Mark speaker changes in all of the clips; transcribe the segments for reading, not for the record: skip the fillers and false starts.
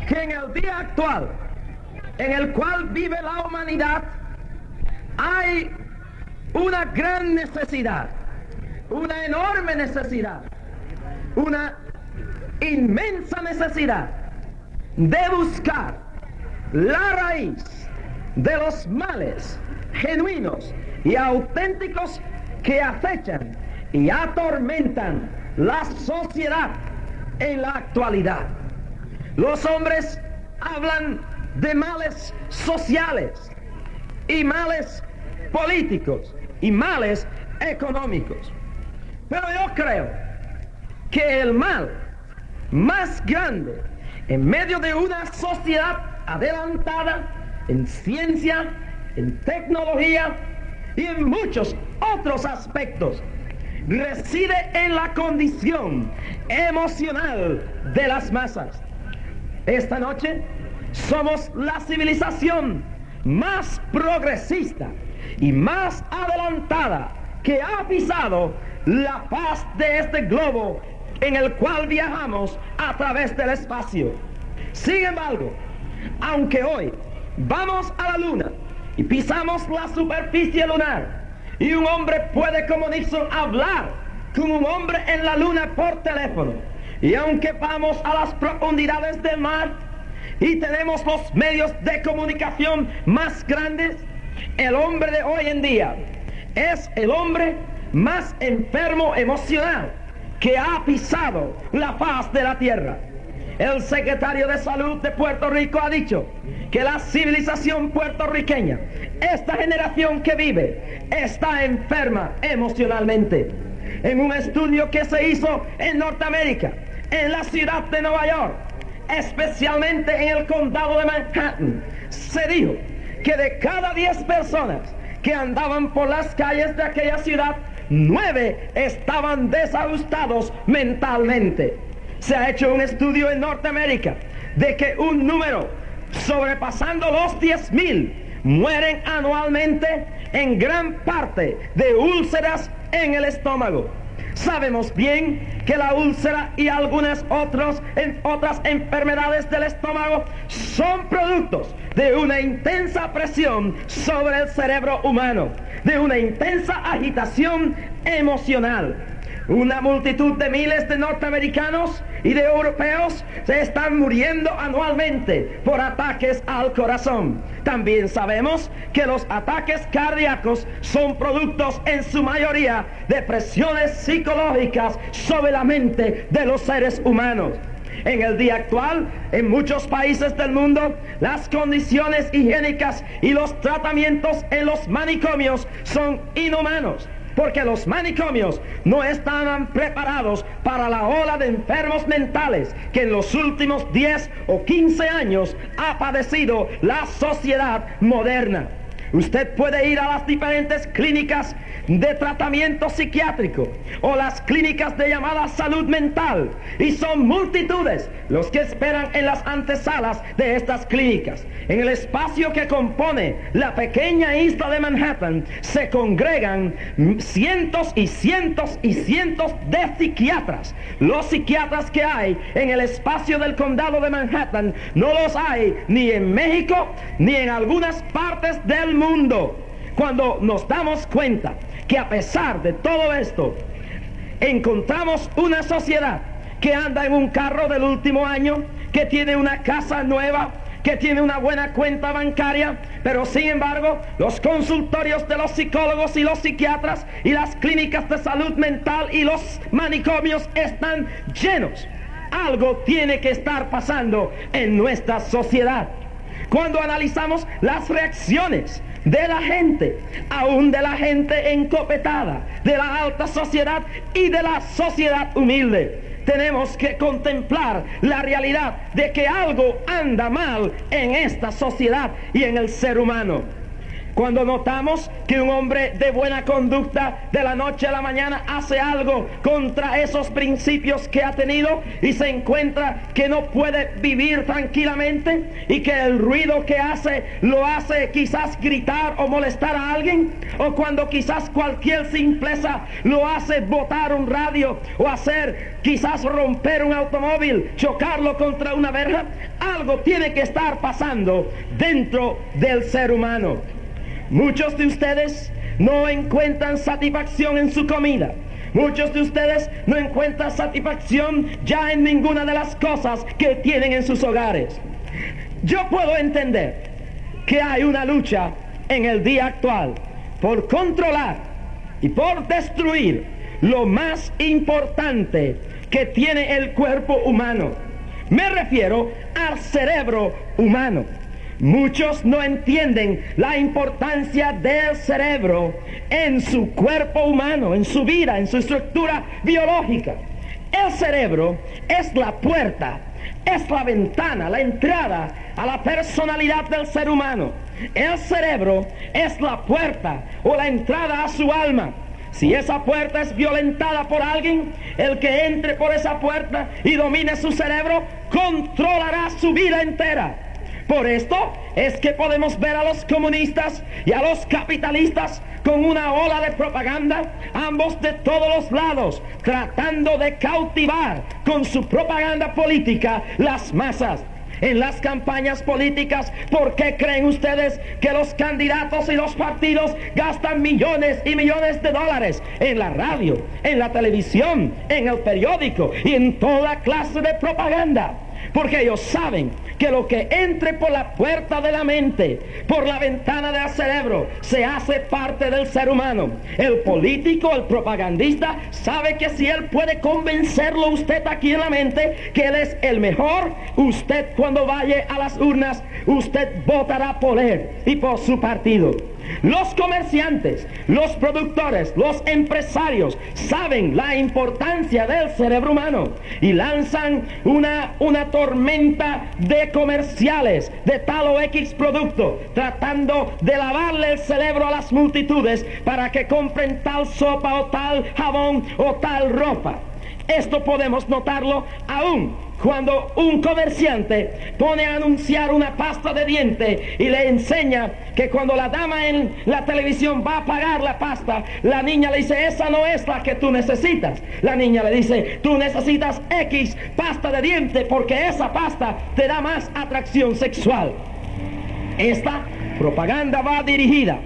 Speaker 1: que en el día actual, en el cual vive la humanidad, hay una gran necesidad, una enorme necesidad, una inmensa necesidad de buscar la raíz de los males genuinos y auténticos que acechan y atormentan la sociedad en la actualidad. Los hombres hablan de males sociales y males políticos y males económicos, pero yo creo que el mal más grande en medio de una sociedad adelantada en ciencia, en tecnología y en muchos otros aspectos reside en la condición emocional de las masas. Esta noche somos la civilización más progresista y más adelantada que ha pisado la faz de este globo en el cual viajamos a través del espacio. Sin embargo, aunque hoy vamos a la luna y pisamos la superficie lunar, y un hombre puede, como Nixon, hablar con un hombre en la luna por teléfono, y aunque vamos a las profundidades del mar y tenemos los medios de comunicación más grandes, el hombre de hoy en día es el hombre más enfermo emocional que ha pisado la faz de la tierra. El secretario de Salud de Puerto Rico ha dicho que la civilización puertorriqueña, esta generación que vive, está enferma emocionalmente. En un estudio que se hizo en Norteamérica, en la ciudad de Nueva York, especialmente en el condado de Manhattan, se dijo que de cada 10 personas que andaban por las calles de aquella ciudad, 9 estaban desajustados mentalmente. Se ha hecho un estudio en Norteamérica de que un número sobrepasando los 10,000 mueren anualmente en gran parte de úlceras en el estómago. Sabemos bien que la úlcera y algunas otras enfermedades del estómago son productos de una intensa presión sobre el cerebro humano, de una intensa agitación emocional. Una multitud de miles de norteamericanos y de europeos se están muriendo anualmente por ataques al corazón. También sabemos que los ataques cardíacos son productos en su mayoría de presiones psicológicas sobre la mente de los seres humanos. En el día actual, en muchos países del mundo, las condiciones higiénicas y los tratamientos en los manicomios son inhumanos, porque los manicomios no estaban preparados para la ola de enfermos mentales que en los últimos 10 o 15 años ha padecido la sociedad moderna. Usted puede ir a las diferentes clínicas de tratamiento psiquiátrico o las clínicas de llamada salud mental, y son multitudes los que esperan en las antesalas de estas clínicas. En el espacio que compone la pequeña isla de Manhattan se congregan cientos y cientos y cientos de psiquiatras. Los psiquiatras que hay en el espacio del condado de Manhattan no los hay ni en México ni en algunas partes del mundo. Cuando nos damos cuenta que a pesar de todo esto encontramos una sociedad que anda en un carro del último año, que tiene una casa nueva, que tiene una buena cuenta bancaria, pero sin embargo los consultorios de los psicólogos y los psiquiatras y las clínicas de salud mental y los manicomios están llenos. Algo tiene que estar pasando en nuestra sociedad. Cuando analizamos las reacciones de la gente, aún de la gente encopetada, de la alta sociedad y de la sociedad humilde, tenemos que contemplar la realidad de que algo anda mal en esta sociedad y en el ser humano. Cuando notamos que un hombre de buena conducta de la noche a la mañana hace algo contra esos principios que ha tenido y se encuentra que no puede vivir tranquilamente y que el ruido que hace lo hace quizás gritar o molestar a alguien, o cuando quizás cualquier simpleza lo hace botar un radio o hacer quizás romper un automóvil, chocarlo contra una verja, algo tiene que estar pasando dentro del ser humano. Muchos de ustedes no encuentran satisfacción en su comida. Muchos de ustedes no encuentran satisfacción ya en ninguna de las cosas que tienen en sus hogares. Yo puedo entender que hay una lucha en el día actual por controlar y por destruir lo más importante que tiene el cuerpo humano. Me refiero al cerebro humano. Muchos no entienden la importancia del cerebro en su cuerpo humano, en su vida, en su estructura biológica. El cerebro es la puerta, es la ventana, la entrada a la personalidad del ser humano. El cerebro es la puerta o la entrada a su alma. Si esa puerta es violentada por alguien, el que entre por esa puerta y domine su cerebro, controlará su vida entera. Por esto es que podemos ver a los comunistas y a los capitalistas con una ola de propaganda, ambos de todos los lados, tratando de cautivar con su propaganda política las masas. En las campañas políticas, ¿por qué creen ustedes que los candidatos y los partidos gastan millones y millones de dólares en la radio, en la televisión, en el periódico y en toda clase de propaganda? Porque ellos saben que lo que entre por la puerta de la mente, por la ventana del cerebro, se hace parte del ser humano. El político, el propagandista, sabe que si él puede convencerlo usted aquí en la mente que él es el mejor, usted cuando vaya a las urnas, usted votará por él y por su partido. Los comerciantes, los productores, los empresarios saben la importancia del cerebro humano y lanzan una tormenta de comerciales de tal o X producto, tratando de lavarle el cerebro a las multitudes para que compren tal sopa o tal jabón o tal ropa. Esto podemos notarlo aún cuando un comerciante pone a anunciar una pasta de diente y le enseña que cuando la dama en la televisión va a pagar la pasta, la niña le dice, esa no es la que tú necesitas. La niña le dice, tú necesitas X pasta de diente porque esa pasta te da más atracción sexual. Esta propaganda va dirigida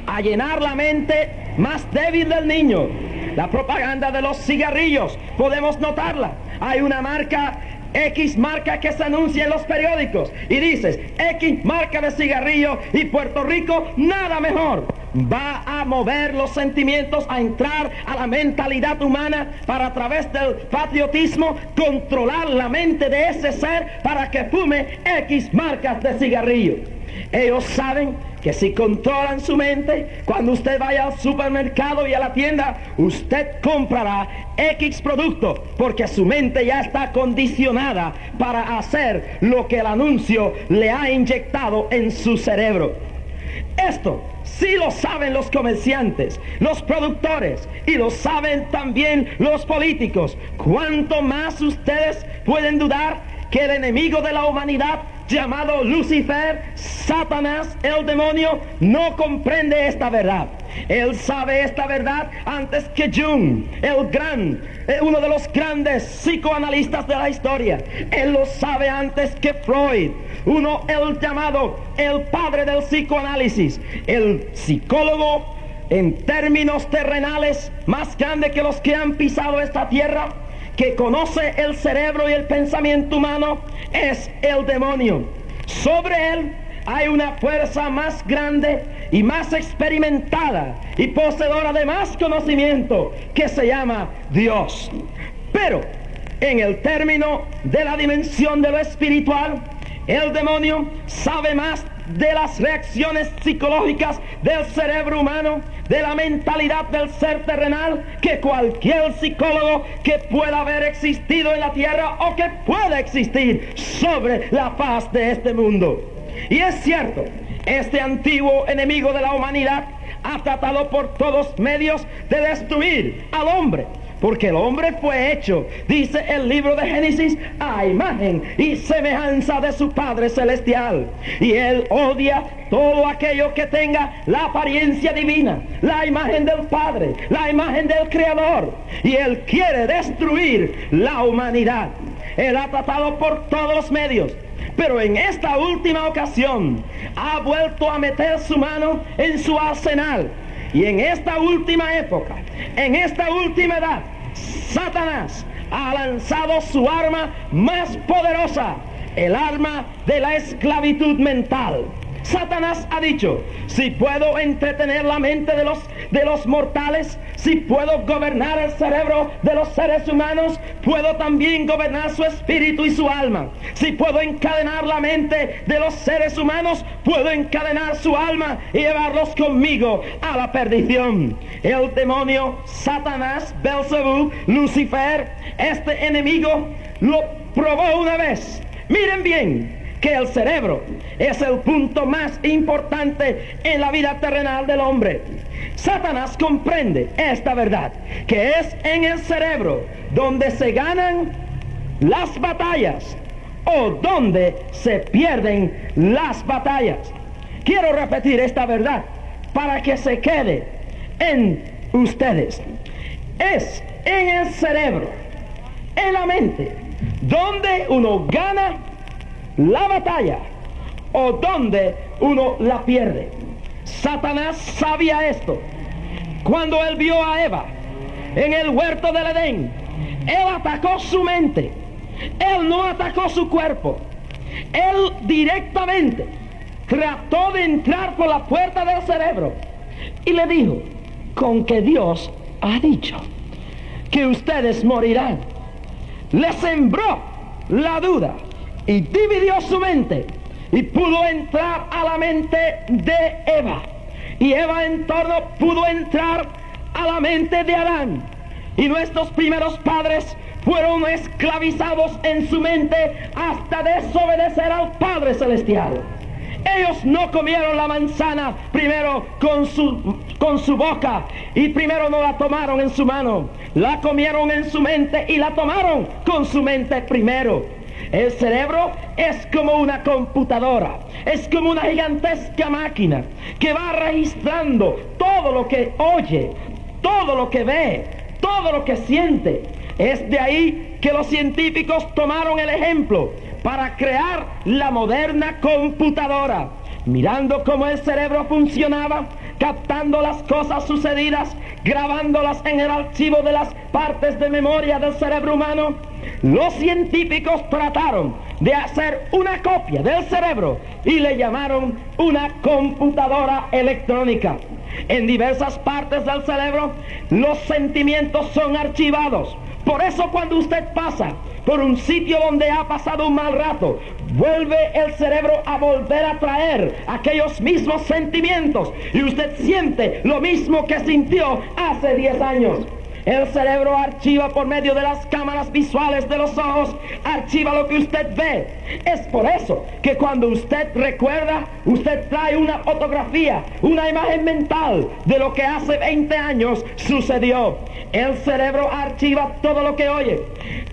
Speaker 1: a llenar la mente más débil del niño. La propaganda de los cigarrillos, podemos notarla. Hay una marca, X marca, que se anuncia en los periódicos y dices, X marca de cigarrillo y Puerto Rico nada mejor. Va a mover los sentimientos, a entrar a la mentalidad humana para a través del patriotismo controlar la mente de ese ser para que fume X marcas de cigarrillo. Ellos saben que si controlan su mente, cuando usted vaya al supermercado y a la tienda, usted comprará X producto, porque su mente ya está condicionada para hacer lo que el anuncio le ha inyectado en su cerebro. Esto sí lo saben los comerciantes, los productores, y lo saben también los políticos. ¿Cuánto más ustedes pueden dudar que el enemigo de la humanidad, llamado Lucifer, Satanás, el demonio, no comprende esta verdad? Él sabe esta verdad antes que Jung, uno de los grandes psicoanalistas de la historia. Él lo sabe antes que Freud, el llamado el padre del psicoanálisis, el psicólogo en términos terrenales más grande que los que han pisado esta tierra, que conoce el cerebro y el pensamiento humano, es el demonio. Sobre él hay una fuerza más grande y más experimentada y poseedora de más conocimiento, que se llama Dios. Pero en el término de la dimensión de lo espiritual, el demonio sabe más de las reacciones psicológicas del cerebro humano, de la mentalidad del ser terrenal, que cualquier psicólogo que pueda haber existido en la tierra o que pueda existir sobre la faz de este mundo. Y es cierto Este antiguo enemigo de la humanidad ha tratado por todos medios de destruir al hombre, porque el hombre fue hecho, dice el libro de Génesis, a imagen y semejanza de su Padre Celestial. Y él odia todo aquello que tenga la apariencia divina, la imagen del Padre, la imagen del Creador. Y él quiere destruir la humanidad. Él ha tratado por todos los medios, pero en esta última ocasión ha vuelto a meter su mano en su arsenal. Y en esta última época, en esta última edad, Satanás ha lanzado su arma más poderosa, el arma de la esclavitud mental. Satanás ha dicho: si puedo entretener la mente de los mortales, si puedo gobernar el cerebro de los seres humanos, puedo también gobernar su espíritu y su alma. Si puedo encadenar la mente de los seres humanos, puedo encadenar su alma y llevarlos conmigo a la perdición. El demonio, Satanás, Belzebú, Lucifer, este enemigo lo probó una vez. Miren bien que el cerebro es el punto más importante en la vida terrenal del hombre. Satanás comprende esta verdad, que es en el cerebro donde se ganan las batallas o donde se pierden las batallas. Quiero repetir esta verdad para que se quede en ustedes. Es en el cerebro, en la mente, donde uno gana la batalla o donde uno la pierde. Satanás sabía esto. Cuando él vio a Eva en el huerto del Edén, él atacó su mente, él no atacó su cuerpo. Él directamente trató de entrar por la puerta del cerebro y le dijo: con que Dios ha dicho que ustedes morirán. Le sembró la duda y dividió su mente, y pudo entrar a la mente de Eva, y Eva en torno pudo entrar a la mente de Adán, y nuestros primeros padres fueron esclavizados en su mente hasta desobedecer al Padre Celestial. Ellos no comieron la manzana primero con su boca, y primero no la tomaron en su mano, la comieron en su mente y la tomaron con su mente primero. El cerebro es como una computadora, es como una gigantesca máquina que va registrando todo lo que oye, todo lo que ve, todo lo que siente. Es de ahí que los científicos tomaron el ejemplo para crear la moderna computadora, mirando cómo el cerebro funcionaba, captando las cosas sucedidas, grabándolas en el archivo de las partes de memoria del cerebro humano. Los científicos trataron de hacer una copia del cerebro y le llamaron una computadora electrónica. En diversas partes del cerebro los sentimientos son archivados. Por eso cuando usted pasa por un sitio donde ha pasado un mal rato, vuelve el cerebro a volver a traer aquellos mismos sentimientos, y usted siente lo mismo que sintió hace 10 años. El cerebro archiva por medio de las cámaras visuales de los ojos, archiva lo que usted ve. Es por eso que cuando usted recuerda, usted trae una fotografía, una imagen mental de lo que hace 20 años sucedió. El cerebro archiva todo lo que oye.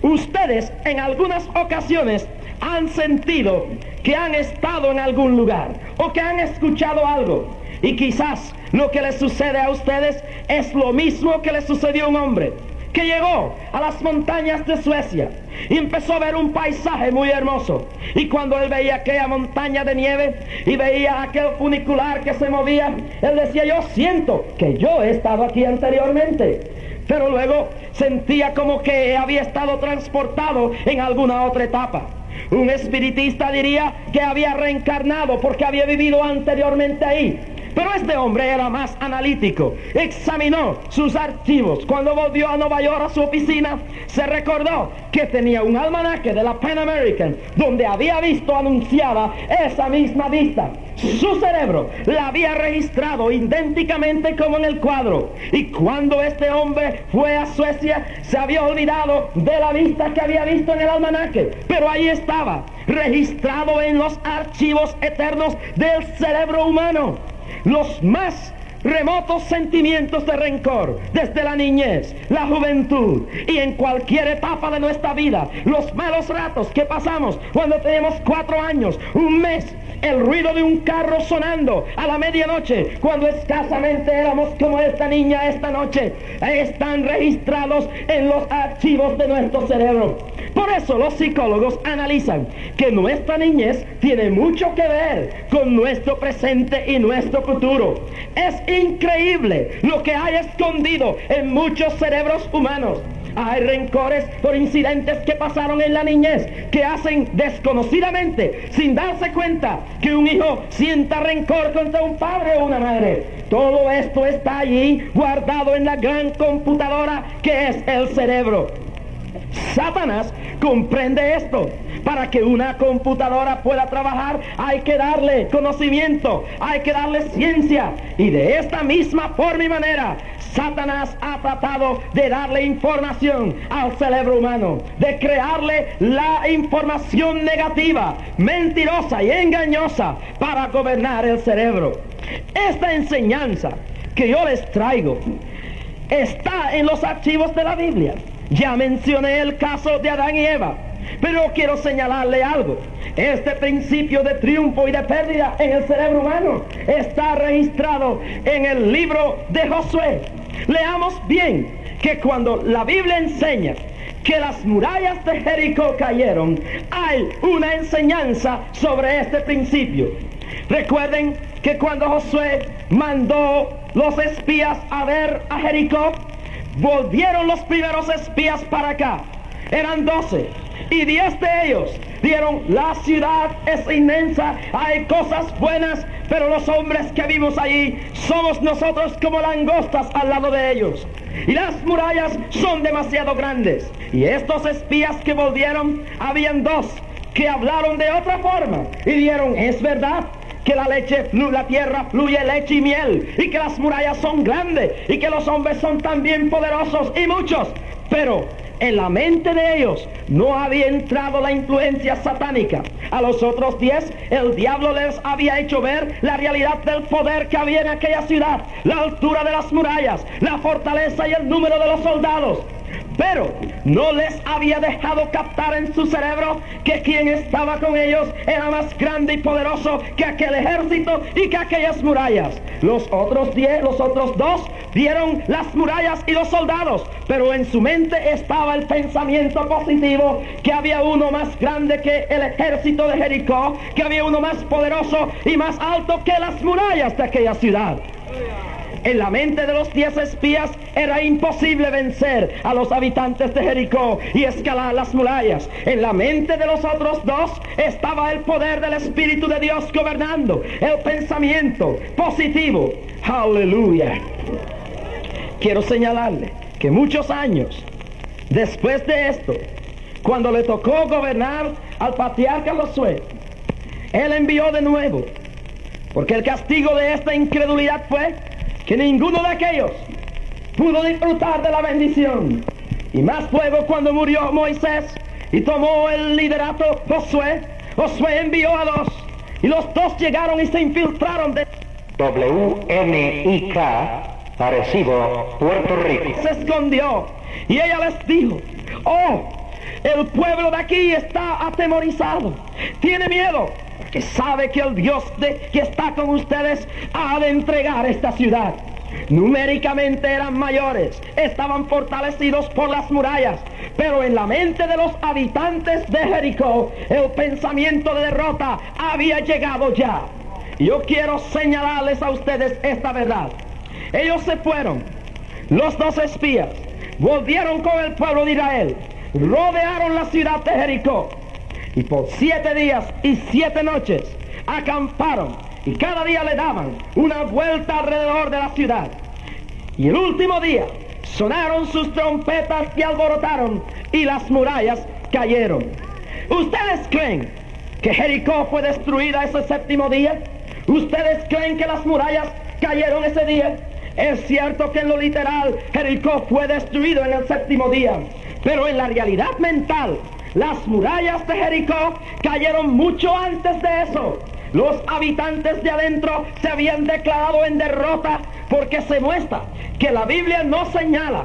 Speaker 1: Ustedes en algunas ocasiones han sentido que han estado en algún lugar o que han escuchado algo, y quizás lo que les sucede a ustedes es lo mismo que le sucedió a un hombre que llegó a las montañas de Suecia y empezó a ver un paisaje muy hermoso, y cuando él veía aquella montaña de nieve y veía aquel funicular que se movía, él decía: yo siento que yo he estado aquí anteriormente. Pero luego sentía como que había estado transportado en alguna otra etapa. Un espiritista diría que había reencarnado porque había vivido anteriormente ahí. Pero este hombre era más analítico. Examinó sus archivos. Cuando volvió a Nueva York a su oficina, se recordó que tenía un almanaque de la Pan American donde había visto anunciada esa misma vista. Su cerebro la había registrado idénticamente como en el cuadro. Y cuando este hombre fue a Suecia, se había olvidado de la vista que había visto en el almanaque. Pero ahí estaba, registrado en los archivos eternos del cerebro humano. Los más remotos sentimientos de rencor desde la niñez, la juventud y en cualquier etapa de nuestra vida, los malos ratos que pasamos cuando tenemos 4 años, un mes, el ruido de un carro sonando a la medianoche, cuando escasamente éramos como esta niña esta noche, están registrados en los archivos de nuestro cerebro. Por eso los psicólogos analizan que nuestra niñez tiene mucho que ver con nuestro presente y nuestro futuro. Es increíble lo que hay escondido en muchos cerebros humanos. Hay rencores por incidentes que pasaron en la niñez que hacen desconocidamente, sin darse cuenta, que un hijo sienta rencor contra un padre o una madre. Todo esto está allí guardado en la gran computadora que es el cerebro. Satanás comprende esto. Para que una computadora pueda trabajar hay que darle conocimiento, hay que darle ciencia. Y de esta misma forma y manera, Satanás ha tratado de darle información al cerebro humano, de crearle la información negativa, mentirosa y engañosa para gobernar el cerebro. Esta enseñanza que yo les traigo está en los archivos de la Biblia. Ya mencioné el caso de Adán y Eva, pero quiero señalarle algo. Este principio de triunfo y de pérdida en el cerebro humano está registrado en el libro de Josué. Leamos bien que cuando la Biblia enseña que las murallas de Jericó cayeron, hay una enseñanza sobre este principio. Recuerden que cuando Josué mandó los espías a ver a Jericó, volvieron los primeros espías para acá. Eran 12 y 10 de ellos dieron: la ciudad es inmensa, hay cosas buenas, pero los hombres que vivimos allí somos nosotros como langostas al lado de ellos, y las murallas son demasiado grandes. Y estos espías que volvieron, habían 2 que hablaron de otra forma y dijeron: es verdad que la tierra fluye leche y miel, y que las murallas son grandes, y que los hombres son también poderosos y muchos, pero en la mente de ellos no había entrado la influencia satánica. A los otros 10, el diablo les había hecho ver la realidad del poder que había en aquella ciudad, la altura de las murallas, la fortaleza y el número de los soldados. Pero no les había dejado captar en su cerebro que quien estaba con ellos era más grande y poderoso que aquel ejército y que aquellas murallas. Los otros 2 vieron las murallas y los soldados, pero en su mente estaba el pensamiento positivo, que había uno más grande que el ejército de Jericó, que había uno más poderoso y más alto que las murallas de aquella ciudad. En la mente de los 10 espías era imposible vencer a los habitantes de Jericó y escalar las murallas. En la mente de los otros 2 estaba el poder del Espíritu de Dios gobernando, el pensamiento positivo. ¡Aleluya! Quiero señalarle que muchos años después de esto, cuando le tocó gobernar al patriarca Josué, él envió de nuevo, porque el castigo de esta incredulidad fue que ninguno de aquellos pudo disfrutar de la bendición. Y más luego, cuando murió Moisés y tomó el liderato Josué envió a 2, y los 2 llegaron y se infiltraron de
Speaker 2: WNIK, Arecibo, Puerto Rico.
Speaker 1: Se escondió y ella les dijo: oh, el pueblo de aquí está atemorizado, tiene miedo, que sabe que el Dios que está con ustedes ha de entregar esta ciudad. Numéricamente eran mayores, estaban fortalecidos por las murallas, pero en la mente de los habitantes de Jericó el pensamiento de derrota había llegado ya. Yo quiero señalarles a ustedes esta verdad. Ellos se fueron, los 2 espías volvieron con el pueblo de Israel, rodearon la ciudad de Jericó, y por 7 días y 7 noches acamparon y cada día le daban una vuelta alrededor de la ciudad. Y el último día sonaron sus trompetas y alborotaron, y las murallas cayeron. ¿Ustedes creen que Jericó fue destruida ese séptimo día? ¿Ustedes creen que las murallas cayeron ese día? Es cierto que en lo literal Jericó fue destruido en el séptimo día, pero en la realidad mental, las murallas de Jericó cayeron mucho antes de eso. Los habitantes de adentro se habían declarado en derrota, porque se muestra que la Biblia no señala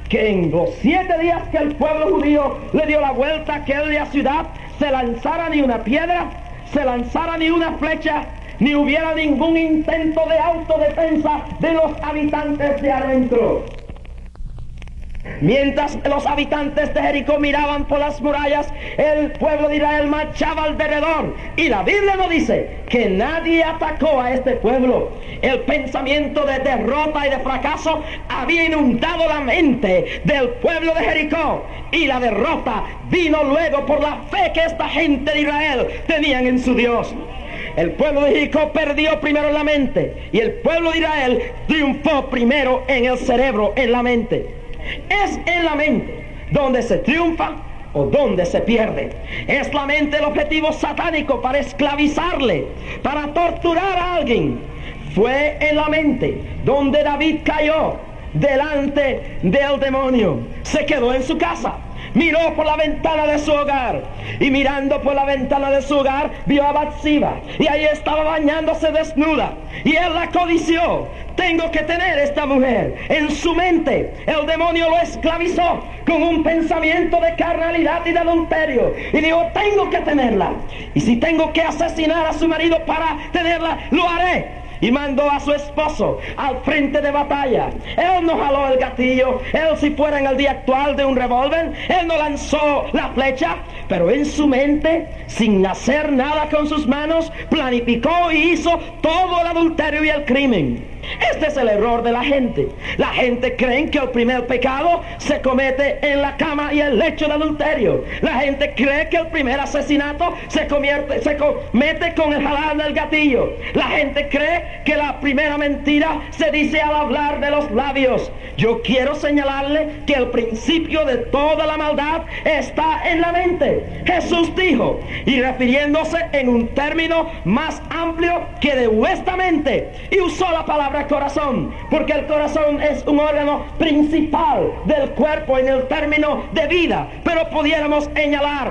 Speaker 1: que en los 7 días que el pueblo judío le dio la vuelta a aquella ciudad, se lanzara ni una piedra, se lanzara ni una flecha, ni hubiera ningún intento de autodefensa de los habitantes de adentro. Mientras los habitantes de Jericó miraban por las murallas, el pueblo de Israel marchaba alrededor. Y la Biblia nos dice que nadie atacó a este pueblo. El pensamiento de derrota y de fracaso había inundado la mente del pueblo de Jericó. Y la derrota vino luego por la fe que esta gente de Israel tenían en su Dios. El pueblo de Jericó perdió primero en la mente, y el pueblo de Israel triunfó primero en el cerebro, en la mente. Es en la mente donde se triunfa o donde se pierde. Es la mente el objetivo satánico para esclavizarle, para torturar a alguien. Fue en la mente donde David cayó delante del demonio. Se quedó en su casa, miró por la ventana de su hogar, y mirando por la ventana de su hogar vio a Batseba, y ahí estaba bañándose desnuda, y él la codició. Tengo que tener esta mujer. En su mente el demonio lo esclavizó con un pensamiento de carnalidad y de adulterio, y dijo: tengo que tenerla, y si tengo que asesinar a su marido para tenerla, lo haré. Y mandó a su esposo al frente de batalla. Él no jaló el gatillo. Él, si fuera en el día actual de un revólver, él no lanzó la flecha, pero en su mente, sin hacer nada con sus manos, planificó y hizo todo el adulterio y el crimen. Este es el error de la gente. La gente cree que el primer pecado se comete en la cama y el lecho de adulterio. La gente cree que el primer asesinato se comete con el jalar del gatillo. La gente cree que la primera mentira se dice al hablar de los labios. Yo quiero señalarle que el principio de toda la maldad está en la mente. Jesús dijo, y refiriéndose en un término más amplio que de vuestra mente, y usó la palabra corazón, porque el corazón es un órgano principal del cuerpo en el término de vida, pero pudiéramos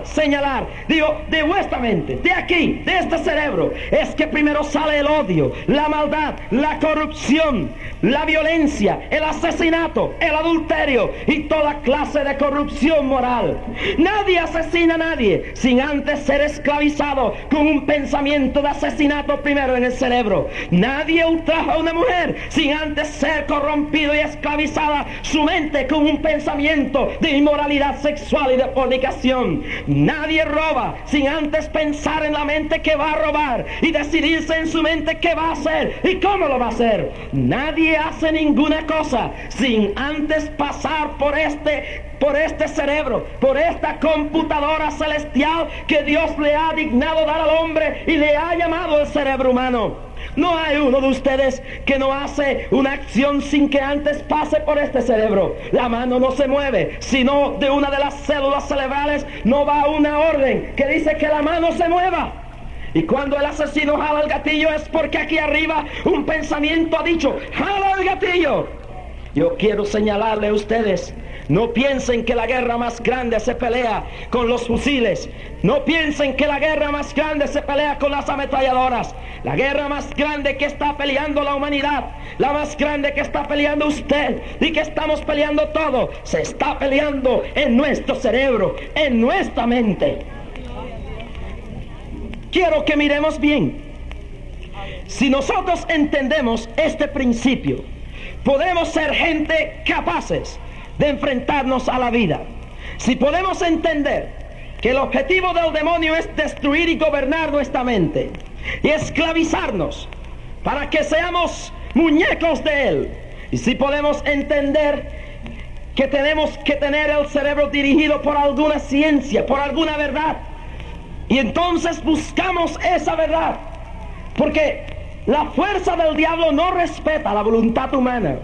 Speaker 1: señalar, digo, de vuestra mente, de aquí, de este cerebro, es que primero sale el odio, la maldad, la corrupción, la violencia, el asesinato, el adulterio y toda clase de corrupción moral. Nadie asesina a nadie sin antes ser esclavizado con un pensamiento de asesinato primero en el cerebro. Nadie ultraja a una mujer sin antes ser corrompido y esclavizada su mente con un pensamiento de inmoralidad sexual y de fornicación. Nadie roba sin antes pensar en la mente que va a robar y decidirse en su mente qué va a hacer y cómo lo va a hacer. Nadie hace ninguna cosa sin antes pasar por este cerebro, por esta computadora celestial que Dios le ha dignado dar al hombre y le ha llamado el cerebro humano. No hay uno de ustedes que no hace una acción sin que antes pase por este cerebro. La mano no se mueve, sino de una de las células cerebrales no va una orden que dice que la mano se mueva. Y cuando el asesino jala el gatillo es porque aquí arriba un pensamiento ha dicho, ¡jala el gatillo! Yo quiero señalarle a ustedes, no piensen que la guerra más grande se pelea con los fusiles. No piensen que la guerra más grande se pelea con las ametralladoras. La guerra más grande que está peleando la humanidad, la más grande que está peleando usted y que estamos peleando todo, se está peleando en nuestro cerebro, en nuestra mente. Quiero que miremos bien. Si nosotros entendemos este principio, podemos ser gente capaces de enfrentarnos a la vida. Si podemos entender que el objetivo del demonio es destruir y gobernar nuestra mente y esclavizarnos para que seamos muñecos de él, y si podemos entender que tenemos que tener el cerebro dirigido por alguna ciencia, por alguna verdad, y entonces buscamos esa verdad, porque La fuerza del diablo no respeta la voluntad humana.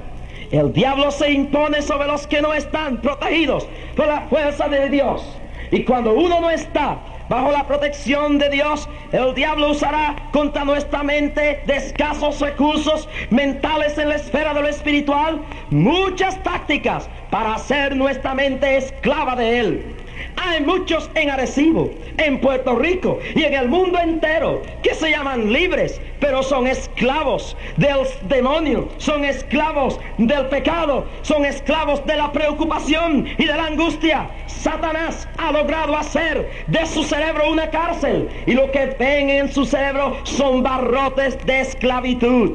Speaker 1: El diablo se impone sobre los que no están protegidos por la fuerza de Dios. Y cuando uno no está bajo la protección de Dios, el diablo usará contra nuestra mente de escasos recursos mentales en la esfera de lo espiritual muchas tácticas para hacer nuestra mente esclava de él. Hay muchos en Arecibo, en Puerto Rico y en el mundo entero que se llaman libres, pero son esclavos del demonio, son esclavos del pecado, son esclavos de la preocupación y de la angustia. Satanás ha logrado hacer de su cerebro una cárcel, y lo que ven en su cerebro son barrotes de esclavitud.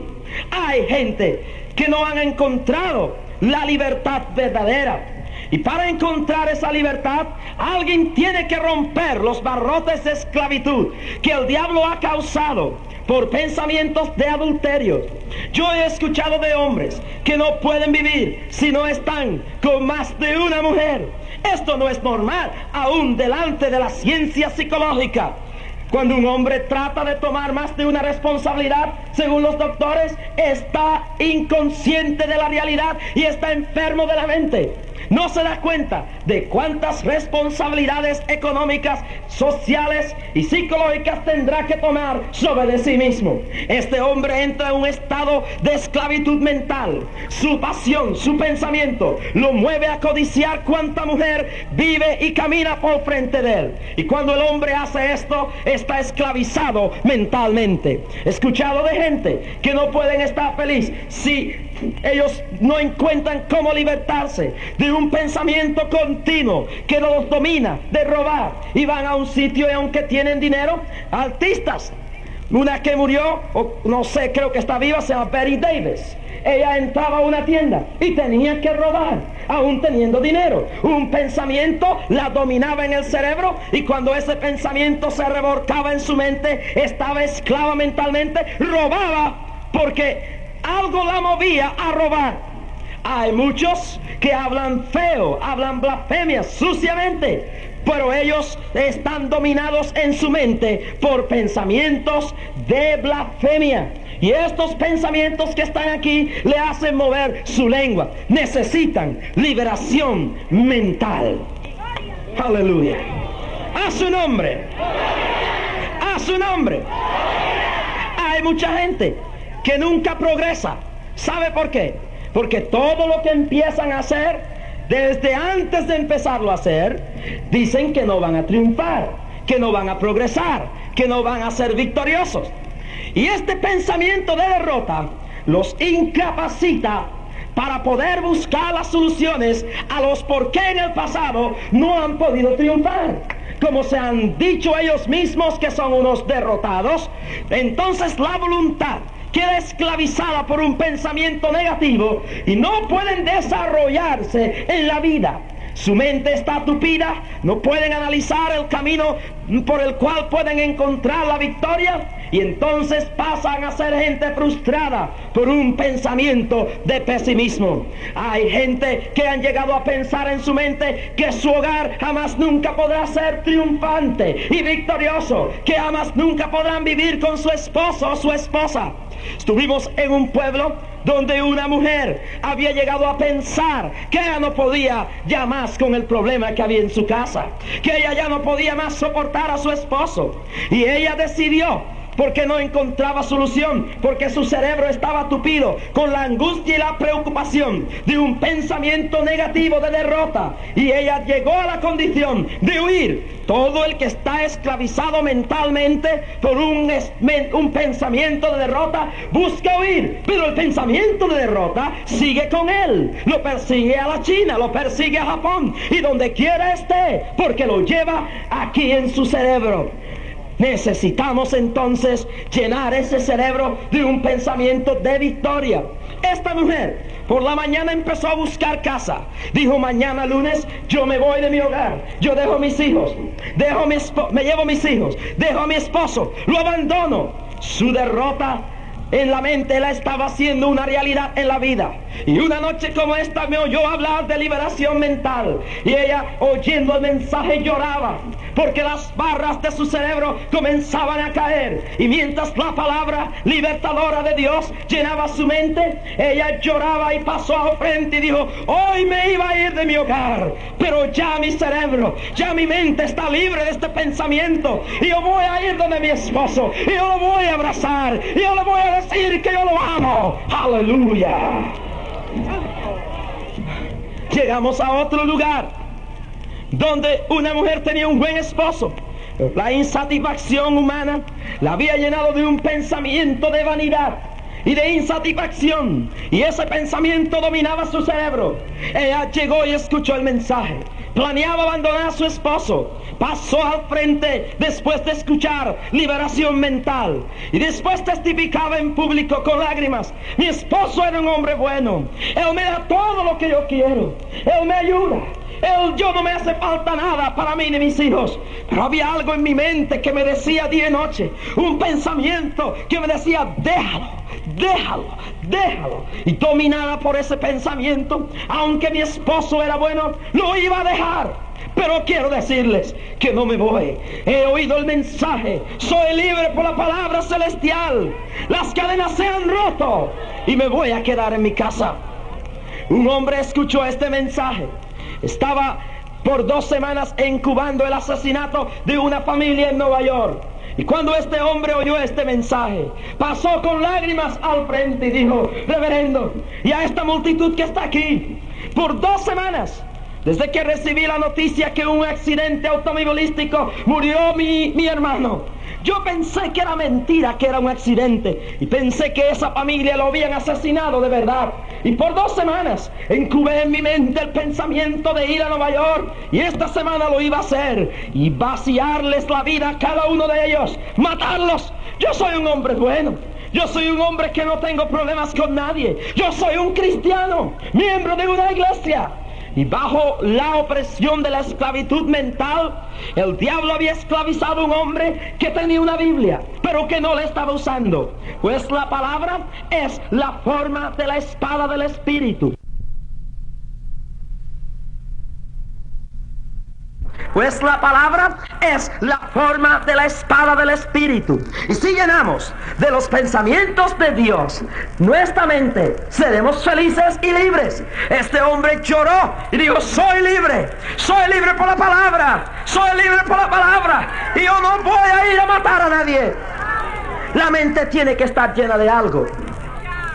Speaker 1: Hay gente que no han encontrado la libertad verdadera. Y para encontrar esa libertad, alguien tiene que romper los barrotes de esclavitud que el diablo ha causado por pensamientos de adulterio. Yo he escuchado de hombres que no pueden vivir si no están con más de una mujer. Esto no es normal, aún delante de la ciencia psicológica. Cuando un hombre trata de tomar más de una responsabilidad, según los doctores, está inconsciente de la realidad y está enfermo de la mente. No se da cuenta de cuántas responsabilidades económicas, sociales y psicológicas tendrá que tomar sobre de sí mismo. Este hombre entra en un estado de esclavitud mental. Su pasión, su pensamiento lo mueve a codiciar cuánta mujer vive y camina por frente de él. Y cuando el hombre hace esto, está esclavizado mentalmente. He escuchado de gente que no pueden estar feliz si ellos no encuentran cómo libertarse de un pensamiento continuo que los domina, de robar, y van a un sitio y aunque tienen dinero, artistas. Una que murió, o no sé, creo que está viva, se llama Betty Davis. Ella entraba a una tienda y tenía que robar, aún teniendo dinero. Un pensamiento la dominaba en el cerebro, y cuando ese pensamiento se revolcaba en su mente, estaba esclava mentalmente, robaba porque algo la movía a robar. Hay muchos que hablan feo, hablan blasfemias suciamente, pero ellos están dominados en su mente por pensamientos de blasfemia. Y estos pensamientos que están aquí le hacen mover su lengua. Necesitan liberación mental. Aleluya. A su nombre. A su nombre. Hay mucha gente que nunca progresa. ¿Sabe por qué? Porque todo lo que empiezan a hacer, desde antes de empezarlo a hacer, dicen que no van a triunfar, que no van a progresar, que no van a ser victoriosos. Y este pensamiento de derrota los incapacita para poder buscar las soluciones a los por qué en el pasado no han podido triunfar. Como se han dicho ellos mismos que son unos derrotados, entonces la voluntad queda esclavizada por un pensamiento negativo y no pueden desarrollarse en la vida. Su mente está tupida, no pueden analizar el camino por el cual pueden encontrar la victoria, y entonces pasan a ser gente frustrada por un pensamiento de pesimismo. Hay gente que han llegado a pensar en su mente que su hogar jamás nunca podrá ser triunfante y victorioso, que jamás nunca podrán vivir con su esposo o su esposa. Estuvimos en un pueblo donde una mujer había llegado a pensar que ella no podía ya más con el problema que había en su casa, que ella ya no podía más soportar a su esposo, y ella decidió, porque no encontraba solución, porque su cerebro estaba tupido con la angustia y la preocupación de un pensamiento negativo de derrota, y ella llegó a la condición de huir. Todo el que está esclavizado mentalmente por un pensamiento de derrota busca huir, pero el pensamiento de derrota sigue con él, lo persigue a la China, lo persigue a Japón y donde quiera esté, porque lo lleva aquí en su cerebro. Necesitamos entonces llenar ese cerebro de un pensamiento de victoria. Esta mujer por la mañana empezó a buscar casa. Dijo: mañana lunes yo me voy de mi hogar, yo dejo mis hijos, me llevo mis hijos, dejo a mi esposo, lo abandono. Su derrota en la mente la estaba haciendo una realidad en la vida. Y una noche como esta me oyó hablar de liberación mental. Y ella, oyendo el mensaje, lloraba, porque las barras de su cerebro comenzaban a caer. Y mientras la palabra libertadora de Dios llenaba su mente, ella lloraba y pasó al frente y dijo: hoy me iba a ir de mi hogar, pero ya mi cerebro, ya mi mente está libre de este pensamiento. Y yo voy a ir donde mi esposo, y yo lo voy a abrazar, y yo le voy a decir que yo lo amo. ¡Aleluya! Llegamos a otro lugar donde una mujer tenía un buen esposo. La insatisfacción humana la había llenado de un pensamiento de vanidad y de insatisfacción, y ese pensamiento dominaba su cerebro. Ella llegó y escuchó el mensaje. Planeaba abandonar a su esposo. Pasó al frente después de escuchar liberación mental, y después testificaba en público con lágrimas: mi esposo era un hombre bueno, él me da todo lo que yo quiero, él me ayuda, yo no me hace falta nada para mí ni mis hijos. Pero había algo en mi mente que me decía día y noche, un pensamiento que me decía: déjalo, déjalo, déjalo. Y dominada por ese pensamiento, aunque mi esposo era bueno, lo iba a dejar. Pero quiero decirles que no me voy. He oído el mensaje, soy libre por la palabra celestial, las cadenas se han roto y me voy a quedar en mi casa. Un hombre escuchó este mensaje. Estaba por 2 semanas incubando el asesinato de una familia en Nueva York. Y cuando este hombre oyó este mensaje, pasó con lágrimas al frente y dijo: reverendo, y a esta multitud que está aquí, por 2 semanas, desde que recibí la noticia que en un accidente automovilístico murió mi hermano, yo pensé que era mentira, que era un accidente, y pensé que esa familia lo habían asesinado de verdad. Y por 2 semanas incubé en mi mente el pensamiento de ir a Nueva York, y esta semana lo iba a hacer, y vaciarles la vida a cada uno de ellos, matarlos. Yo soy un hombre bueno, yo soy un hombre que no tengo problemas con nadie, yo soy un cristiano, miembro de una iglesia. Y bajo la opresión de la esclavitud mental, el diablo había esclavizado a un hombre que tenía una Biblia, pero que no la estaba usando, pues la palabra es la forma de la espada del Espíritu. Pues la palabra es la forma de la espada del Espíritu. Y si llenamos de los pensamientos de Dios nuestra mente, seremos felices y libres. Este hombre lloró y dijo: soy libre por la palabra, soy libre por la palabra, y yo no voy a ir a matar a nadie. La mente tiene que estar llena de algo.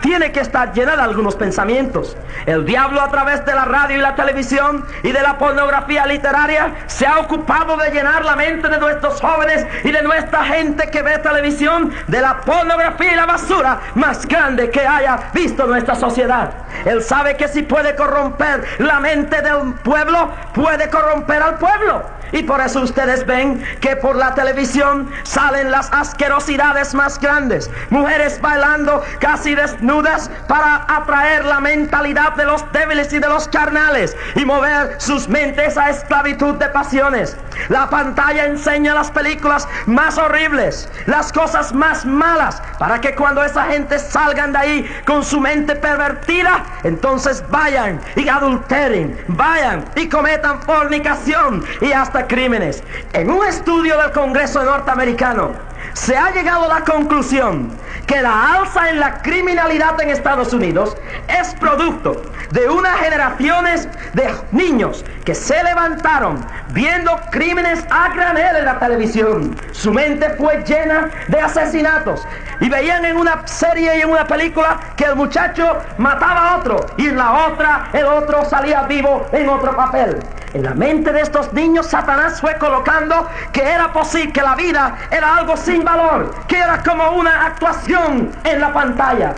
Speaker 1: Tiene que estar llena de algunos pensamientos. El diablo, a través de la radio y la televisión y de la pornografía literaria, se ha ocupado de llenar la mente de nuestros jóvenes y de nuestra gente que ve televisión de la pornografía y la basura más grande que haya visto nuestra sociedad. Él sabe que si puede corromper la mente del pueblo, puede corromper al pueblo. Y por eso ustedes ven que por la televisión salen las asquerosidades más grandes. Mujeres bailando casi desnudas para atraer la mentalidad de los débiles y de los carnales y mover sus mentes a esclavitud de pasiones. La pantalla enseña las películas más horribles, las cosas más malas, para que cuando esa gente salgan de ahí con su mente pervertida, entonces vayan y adulteren, vayan y cometan fornicación y hasta crímenes. En un estudio del Congreso norteamericano se ha llegado a la conclusión que la alza en la criminalidad en Estados Unidos es producto de unas generaciones de niños que se levantaron viendo crímenes a granel en la televisión. Su mente fue llena de asesinatos y veían en una serie y en una película que el muchacho mataba a otro y en la otra el otro salía vivo en otro papel. En la mente de estos niños Satanás fue colocando que era posible, que la vida era algo sin valor, que era como una actuación en la pantalla.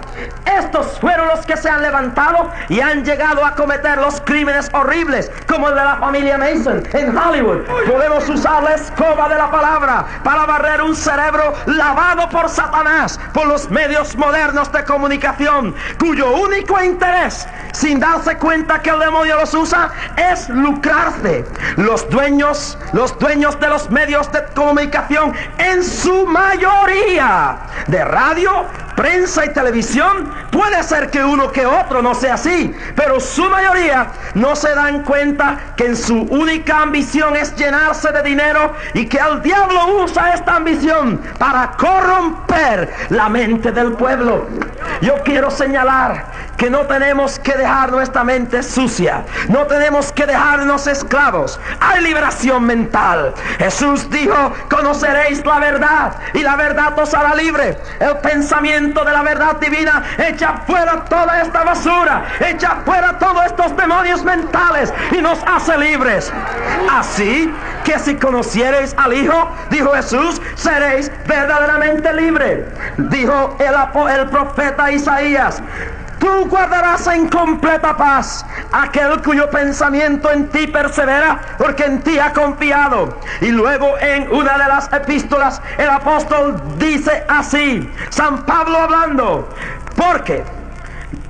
Speaker 1: Estos fueron los que se han levantado y han llegado a cometer los crímenes horribles, como el de la familia Mason en Hollywood. Podemos usar la escoba de la palabra para barrer un cerebro lavado por Satanás, por los medios modernos de comunicación, cuyo único interés, sin darse cuenta que el demonio los usa, es lucrarse. Los dueños de los medios de comunicación, en su mayoría, de radio, prensa y televisión, puede ser que uno que otro no sea así, pero su mayoría no se dan cuenta que en su única ambición es llenarse de dinero y que el diablo usa esta ambición para corromper la mente del pueblo. Yo quiero señalar que no tenemos que dejar nuestra mente sucia, no tenemos que dejarnos esclavos. Hay liberación mental. Jesús dijo: conoceréis la verdad y la verdad os hará libre. El pensamiento de la verdad divina echa fuera toda esta basura, echa fuera todos estos demonios mentales y nos hace libres. Así que si conociereis al Hijo, dijo Jesús, seréis verdaderamente libres. Dijo el profeta Isaías: tú guardarás en completa paz aquel cuyo pensamiento en ti persevera, porque en ti ha confiado. Y luego en una de las epístolas el apóstol dice así, San Pablo hablando: porque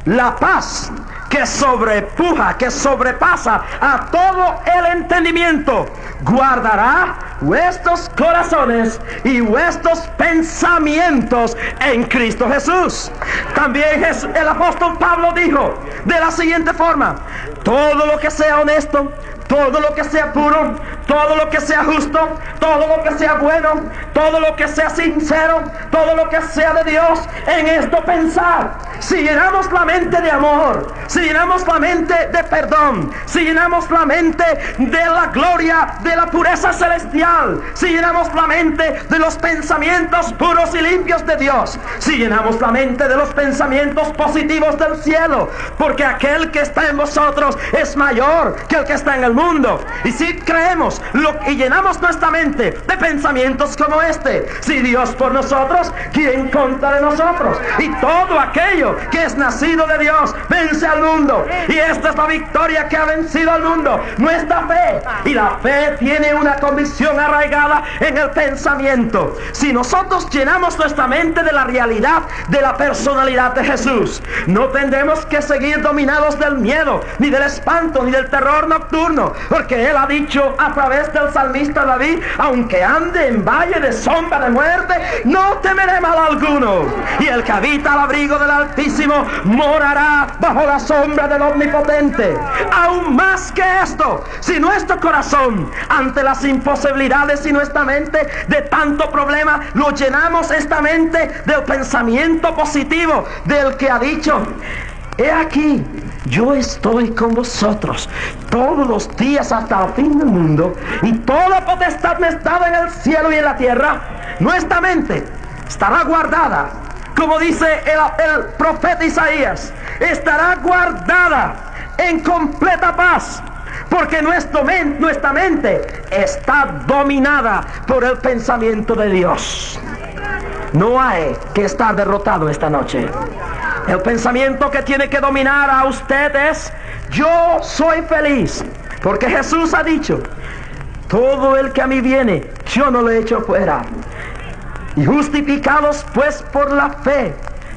Speaker 1: la paz que sobrepuja, que sobrepasa a todo el entendimiento, guardará vuestros corazones y vuestros pensamientos en Cristo Jesús. También el apóstol Pablo dijo de la siguiente forma: todo lo que sea honesto, todo lo que sea puro, todo lo que sea justo, todo lo que sea bueno, todo lo que sea sincero, todo lo que sea de Dios, en esto pensar. Si llenamos la mente de amor, si llenamos la mente de perdón, si llenamos la mente de la gloria, de la pureza celestial, si llenamos la mente de los pensamientos puros y limpios de Dios, si llenamos la mente de los pensamientos positivos del cielo, porque aquel que está en vosotros es mayor que el que está en el mundo. Y si creemos y llenamos nuestra mente de pensamientos como este: si Dios por nosotros, ¿quién contra de nosotros? Y todo aquello que es nacido de Dios vence al mundo, y esta es la victoria que ha vencido al mundo, nuestra fe. Y la fe tiene una convicción arraigada en el pensamiento. Si nosotros llenamos nuestra mente de la realidad de la personalidad de Jesús, no tendremos que seguir dominados del miedo, ni del espanto, ni del terror nocturno, porque Él ha dicho a través del salmista David: aunque ande en valle de sombra de muerte, no temeré mal alguno. Y el que habita al abrigo del Altísimo morará bajo la sombra del Omnipotente. Aún más que esto, si nuestro corazón, ante las imposibilidades y nuestra mente de tanto problema, lo llenamos esta mente del pensamiento positivo del que ha dicho: he aquí, yo estoy con vosotros todos los días hasta el fin del mundo, y toda potestad me está dada en el cielo y en la tierra. Nuestra mente estará guardada, como dice el profeta Isaías, estará guardada en completa paz, porque nuestra mente está dominada por el pensamiento de Dios. No hay que estar derrotado esta noche. El pensamiento que tiene que dominar a usted es: yo soy feliz, porque Jesús ha dicho: todo el que a mí viene, yo no lo echo fuera. Y justificados pues por la fe,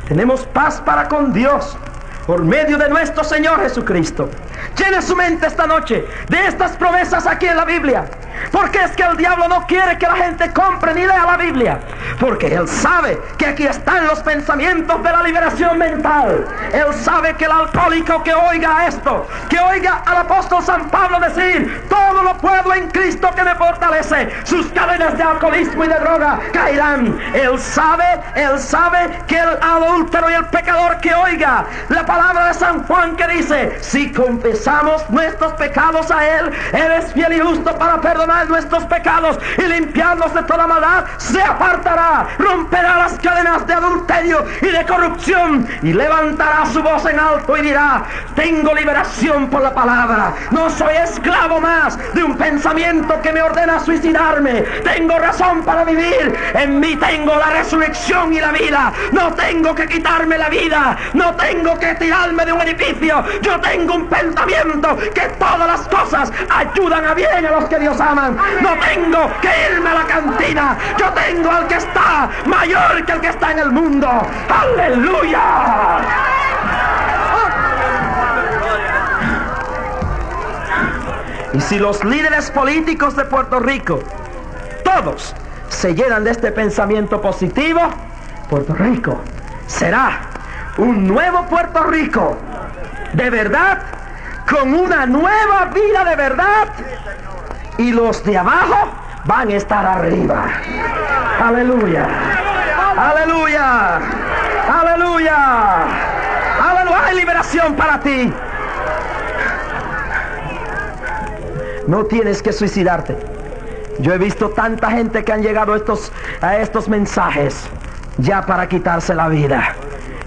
Speaker 1: tenemos paz para con Dios por medio de nuestro Señor Jesucristo. Llene su mente esta noche de estas promesas aquí en la Biblia, porque es que el diablo no quiere que la gente compre ni lea la Biblia, porque él sabe que aquí están los pensamientos de la liberación mental. Él sabe que el alcohólico que oiga esto, que oiga al apóstol San Pablo decir: todo lo puedo en Cristo que me fortalece, sus cadenas de alcoholismo y de droga caerán. Él sabe que el adúltero y el pecador que oiga la palabra de San Juan, que dice: si confesamos nuestros pecados a Él, Él es fiel y justo para perdonar nuestros pecados y limpiarnos de toda maldad, se apartará, romperá las cadenas de adulterio y de corrupción, y levantará su voz en alto y dirá: tengo liberación por la palabra, no soy esclavo más de un pensamiento que me ordena suicidarme, tengo razón para vivir, en mí tengo la resurrección y la vida, no tengo que quitarme la vida, no tengo que tirarme de un edificio, yo tengo un pensamiento que todas las cosas ayudan a bien a los que Dios aman, no tengo que irme a la cantina, yo tengo al que está mayor que el que está en el mundo. ¡Aleluya! Y si los líderes políticos de Puerto Rico, todos, se llenan de este pensamiento positivo, Puerto Rico será un nuevo Puerto Rico, de verdad, con una nueva vida de verdad, y los de abajo van a estar arriba. Aleluya, aleluya, aleluya, aleluya. Hay liberación para ti. No tienes que suicidarte. Yo he visto tanta gente que han llegado a estos mensajes ya para quitarse la vida.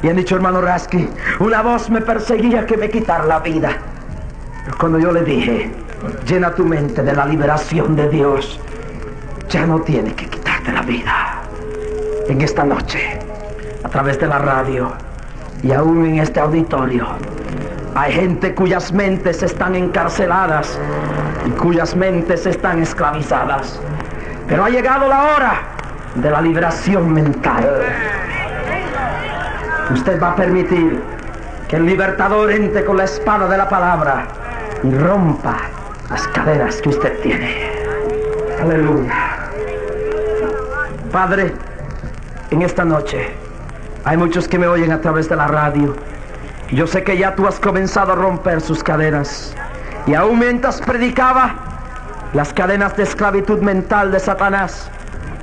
Speaker 1: Y han dicho, hermano Rasky, una voz me perseguía que me quitara la vida. Pero cuando yo le dije, llena tu mente de la liberación de Dios, ya no tiene que quitarte la vida. En esta noche, a través de la radio y aún en este auditorio, hay gente cuyas mentes están encarceladas y cuyas mentes están esclavizadas. Pero ha llegado la hora de la liberación mental. Usted va a permitir que el libertador entre con la espada de la palabra y rompa las cadenas que usted tiene. Aleluya. Padre, en esta noche hay muchos que me oyen a través de la radio. Yo sé que ya tú has comenzado a romper sus cadenas. Y aún mientras predicaba, las cadenas de esclavitud mental de Satanás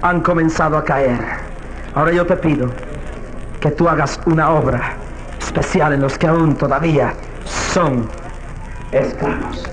Speaker 1: han comenzado a caer. Ahora yo te pido que tú hagas una obra especial en los que aún todavía son esclavos.